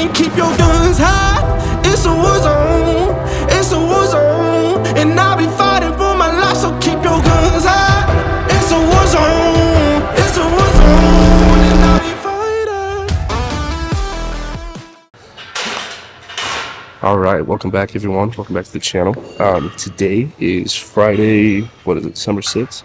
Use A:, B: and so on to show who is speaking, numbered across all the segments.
A: and keep your guns high. It's a war zone, it's a war zone, and I'll be fighting for my life, so keep your guns high. It's a war zone, it's a war zone, and I'll be fighting.
B: Alright, welcome back everyone, welcome back to the channel. Today is Friday, what is it, December 6th?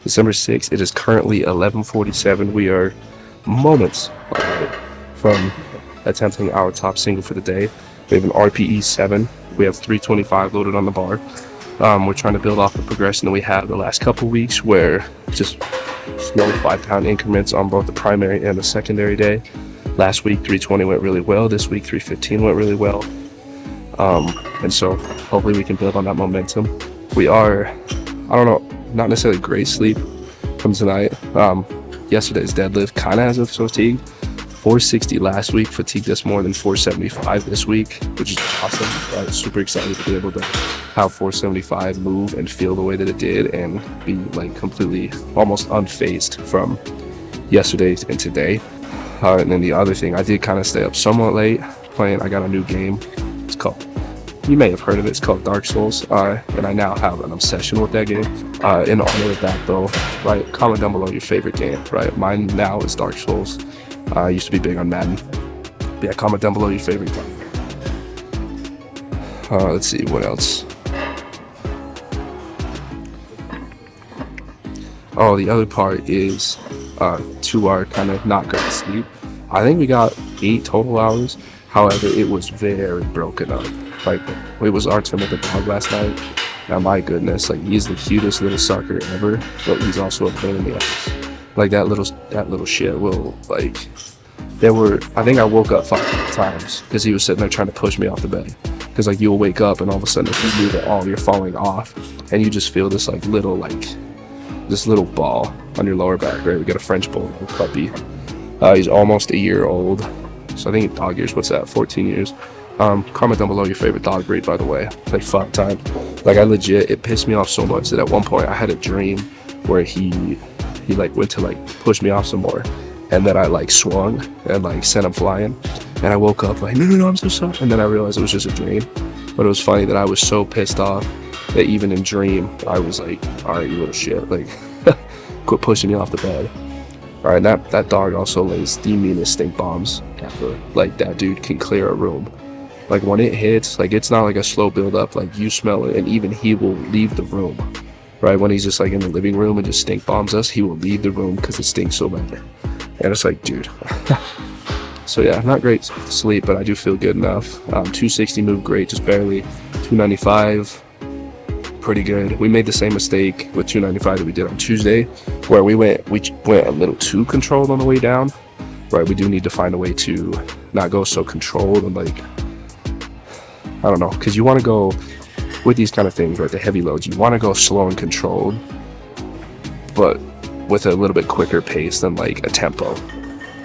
B: December 6th, it is currently 11:47. We are moments from attempting our top single for the day. We have an RPE 7, we have 325 loaded on the bar. We're trying to build off the progression that we had the last couple weeks, where just slow 5-pound increments on both the primary and the secondary day. Last week 320 went really well, this week 315 went really well. And so hopefully we can build on that momentum. We are, I don't know, not necessarily great sleep from tonight. Yesterday's deadlift kind of has us fatigued. 460 last week fatigued us more than 475 this week, which is awesome. I was super excited to be able to have 475 move and feel the way that it did and be like completely almost unfazed from yesterday and today. And then the other thing, I did kind of stay up somewhat late playing. I got a new game. It's called, you may have heard of it, it's called Dark Souls, and I now have an obsession with that game. In honor of that though, right, comment down below your favorite game, right? Mine now is Dark Souls. I used to be big on Madden. But yeah, comment down below your favorite game. Let's see, what else? Oh, the other part is to our kind of not great sleep. I think we got 8 total hours. However, it was very broken up. Like, it was our turn with the dog last night. Now, my goodness, like, he's the cutest little sucker ever, but he's also a pain in the ass. Like, that little shit will, like, I think I woke up 5 times because he was sitting there trying to push me off the bed. Because, like, you'll wake up and all of a sudden, if you move at all, you're falling off, and you just feel this, like, this little ball on your lower back, right? We got a French bulldog puppy. He's almost a year old. So I think dog years, what's that, 14 years? Comment down below your favorite dog breed, by the way. Like, fuck time. Like, I legit, it pissed me off so much that at one point I had a dream where he like went to like push me off some more, and then I like swung and like sent him flying, and I woke up like, no, I'm so sorry, and then I realized it was just a dream. But it was funny that I was so pissed off that even in dream I was like, alright, you little shit, like quit pushing me off the bed. Alright, that dog also lays the meanest stink bombs ever. Like, that dude can clear a room. Like, when it hits, like, it's not like a slow build up, like, you smell it and even he will leave the room. Right, when he's just like in the living room and just stink bombs us, he will leave the room because it stinks so bad. And it's like, dude. So yeah, not great sleep, but I do feel good enough. 260 moved great, just barely. 295, pretty good. We made the same mistake with 295 that we did on Tuesday, where we went a little too controlled on the way down. Right, we do need to find a way to not go so controlled and like, I don't know, because you want to go with these kind of things, right, the heavy loads, you want to go slow and controlled, but with a little bit quicker pace than like a tempo.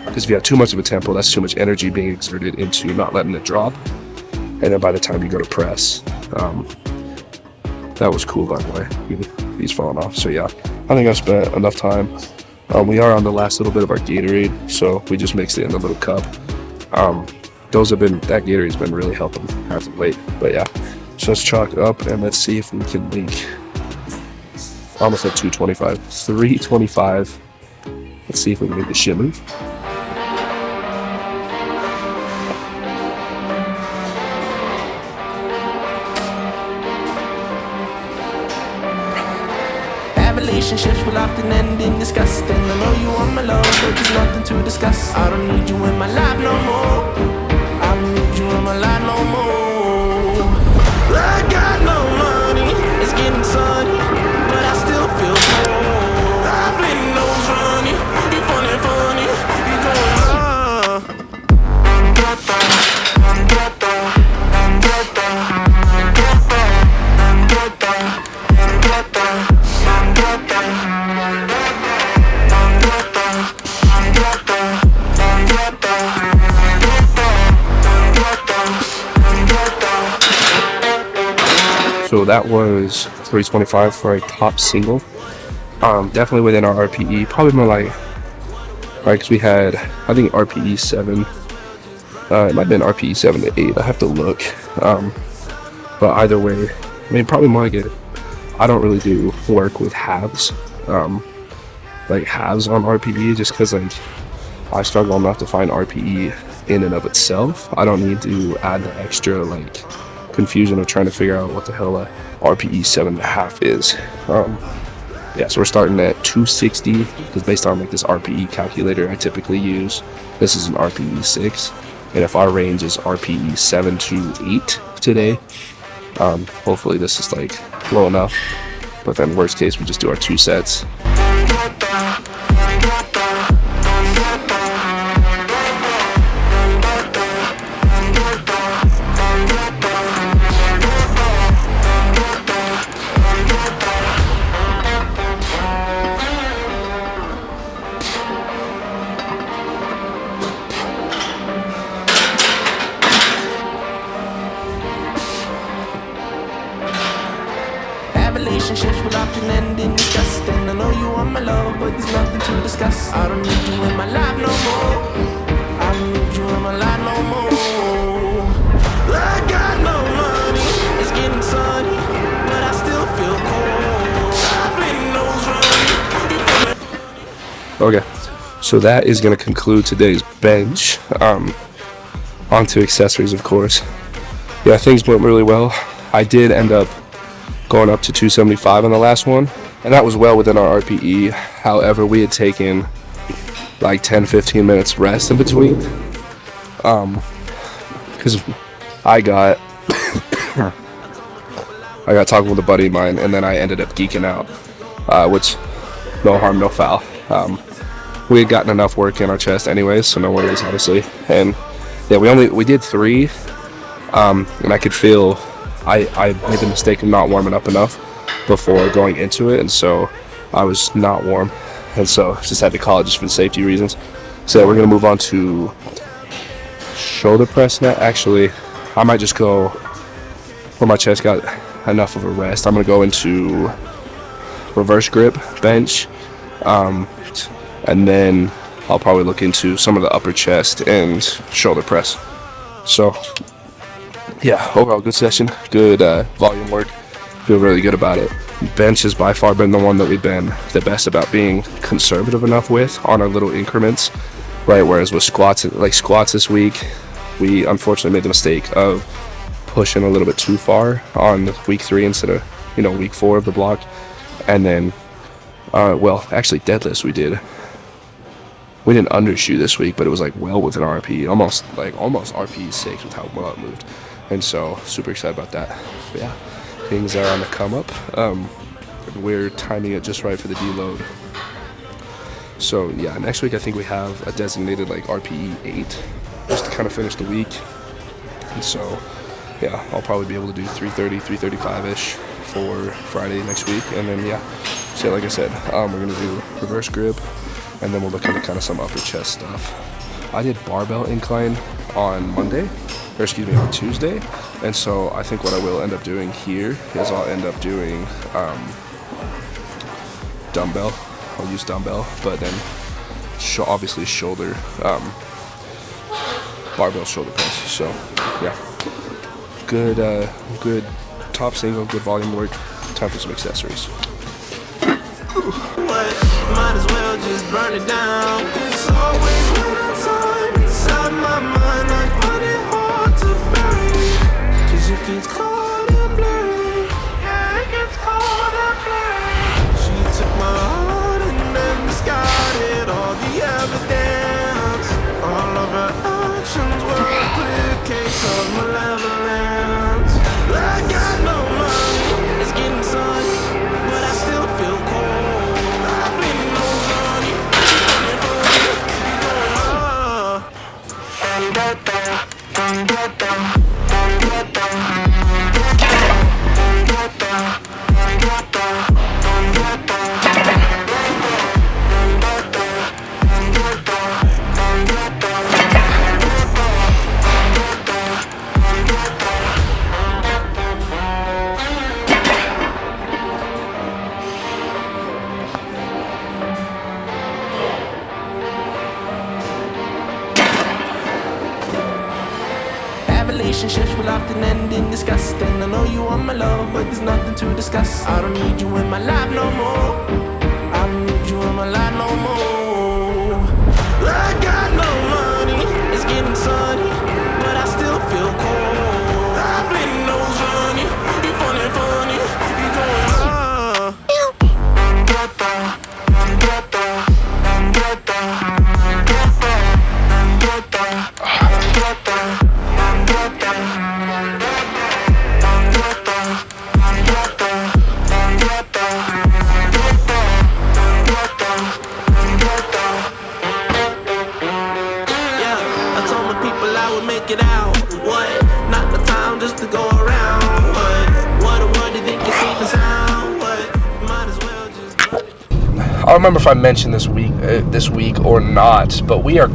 B: Because if you have too much of a tempo, that's too much energy being exerted into not letting it drop, and then by the time you go to press, that was cool, by the way. He's falling off. So yeah, I think I spent enough time. We are on the last little bit of our Gatorade, so we just mixed it in a little cup. That Gatorade's been really helping as of late. But yeah, so let's chalk up and let's see if we can make, almost at 225, 325. Let's see if we can make this shit move.
A: Relationships will often end in disgust, and I know you want my love, but there's nothing to discuss. I don't need you in my life no more. I don't need you in my life no more. I got no money, it's getting sunny, but I still feel cold. I've been nose running, you funny, you going
B: So that was 325 for a top single. Definitely within our RPE, probably more like, right, because we had, I think RPE 7 It might have been RPE 7 to 8. I have to look. But either way, I mean, probably more like it. I don't really do work with halves, like halves on RPE, just because like I struggle enough to find RPE in and of itself. I don't need to add the extra like confusion of trying to figure out what the hell a RPE 7.5 is. Yeah, so we're starting at 260 because based on like this RPE calculator I typically use, this is an RPE 6, and if our range is RPE 7 to 8 today, hopefully this is like low enough. But then worst case, we just do our 2 sets.
A: Relationships will often end in disgust, and I know you want my love, but there's nothing to discuss. I don't need you in my life no more. I don't need you in my life no more. I got no money, it's getting sunny, but I still feel cold. I've been nose running.
B: Okay, so that is going to conclude today's bench. Onto accessories, of course. Yeah, things went really well. I did end up going up to 275 on the last one, and that was well within our RPE. However, we had taken like 10-15 minutes rest in between, because I got talking with a buddy of mine, and then I ended up geeking out, which no harm, no foul. We had gotten enough work in our chest anyways, so no worries, obviously. And yeah, we did 3, and I could feel I made the mistake of not warming up enough before going into it, and so I was not warm, and so just had to call it just for safety reasons. So we're gonna move on to shoulder press now. Actually, I might just go where my chest got enough of a rest. I'm gonna go into reverse grip bench, and then I'll probably look into some of the upper chest and shoulder press. So yeah, overall good session, good volume work. Feel really good about it. Bench has by far been the one that we've been the best about being conservative enough with on our little increments, right? Whereas with squats this week, we unfortunately made the mistake of pushing a little bit too far on week 3 instead of week 4 of the block. And then actually deadlifts we didn't undershoot this week, but it was like well within RPE, almost RPE 6 with how well it moved. And so, super excited about that. But yeah, things are on the come up. We're timing it just right for the deload. So yeah, next week I think we have a designated like RPE 8 just to kind of finish the week. And so yeah, I'll probably be able to do 330, 335-ish for Friday next week. And then yeah, so like I said, we're gonna do reverse grip, and then we'll look into kind of some upper chest stuff. I did barbell incline on on Tuesday, and so I think what I will end up doing here is I'll end up doing dumbbell. I'll use dumbbell, but then obviously shoulder, barbell shoulder press. So yeah, good top single, good volume work. Time for some accessories.
A: Might as well just burn it down. It's always winter time inside my mind. I find it hard to bury, 'cause it gets cold and blurry. Yeah, it gets cold and blurry. She took my heart and then discarded all the evidence. All of her actions were a clear case of malevolence. I got no money, it's getting sunny, but I still feel cold. relationships will often end in disgust. And I know you want my love, but there's nothing to discuss. I don't need you in my life no more. I don't need you in my life no more. I got no money, it's getting sunny, but I still feel cold. I've been nose running, you funny, you going it out. What? Not the time just to go around. What do you think you see the sound? What? Might as well just.
B: I don't remember if I mentioned this week or not, but we are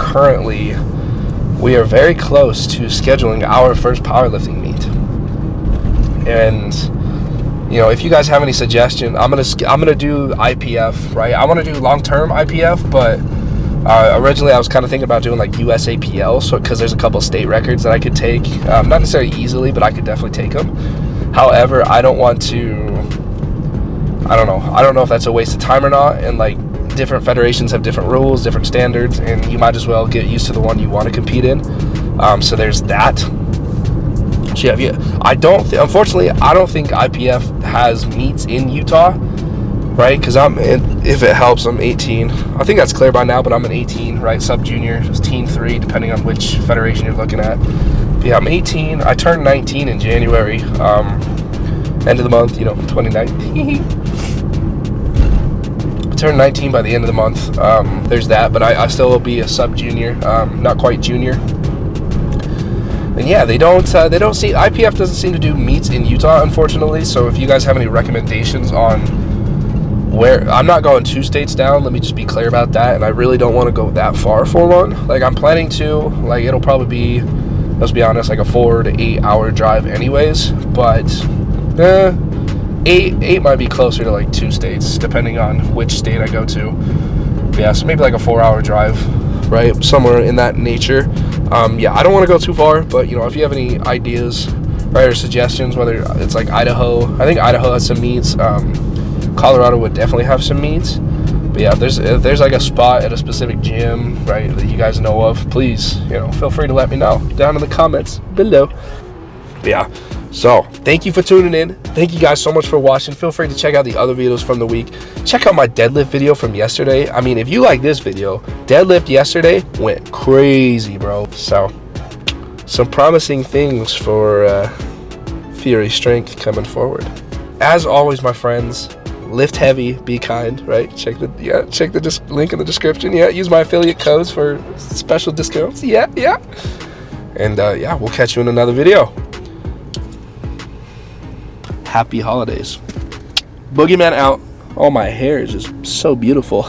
B: very close to scheduling our first powerlifting meet. And you know, if you guys have any suggestion, I'm gonna do IPF, right? I want to do long-term IPF, but originally I was kind of thinking about doing like USAPL, so because there's a couple state records that I could take, not necessarily easily, but I could definitely take them. However, I don't know if that's a waste of time or not, and like different federations have different rules, different standards, and you might as well get used to the one you want to compete in. So there's that. So yeah, unfortunately, I don't think IPF has meets in Utah, right? Because if it helps, I'm 18. I think that's clear by now, but I'm an 18, right? Sub-junior, teen 3, depending on which federation you're looking at. But yeah, I'm 18. I turned 19 in January, end of the month, 29. I turned 19 by the end of the month. There's that, but I still will be a sub-junior, not quite junior. And yeah, they don't see, IPF doesn't seem to do meets in Utah, unfortunately. So if you guys have any recommendations on where, I'm not going 2 states down, let me just be clear about that. And I really don't want to go that far for one. Like I'm planning to, like it'll probably be, let's be honest, like a 4 to 8 hour drive anyways. But eight might be closer to like 2 states, depending on which state I go to. But yeah, so maybe like a 4-hour drive, right? Somewhere in that nature. Yeah, I don't want to go too far, but if you have any ideas, right, or suggestions, whether it's like Idaho, I think Idaho has some meets. Colorado would definitely have some meets. But yeah, if there's like a spot at a specific gym, right, that you guys know of, please, feel free to let me know down in the comments below. But yeah, so thank you for tuning in. Thank you guys so much for watching. Feel free to check out the other videos from the week. Check out my deadlift video from yesterday. I mean, if you like this video, deadlift yesterday went crazy, bro. So some promising things for Fury Strength coming forward. As always, my friends, lift heavy, be kind, right? Check the link in the description. Yeah, use my affiliate codes for special discounts. Yeah. And yeah, we'll catch you in another video. Happy holidays. Boogeyman out. Oh, my hair is just so beautiful.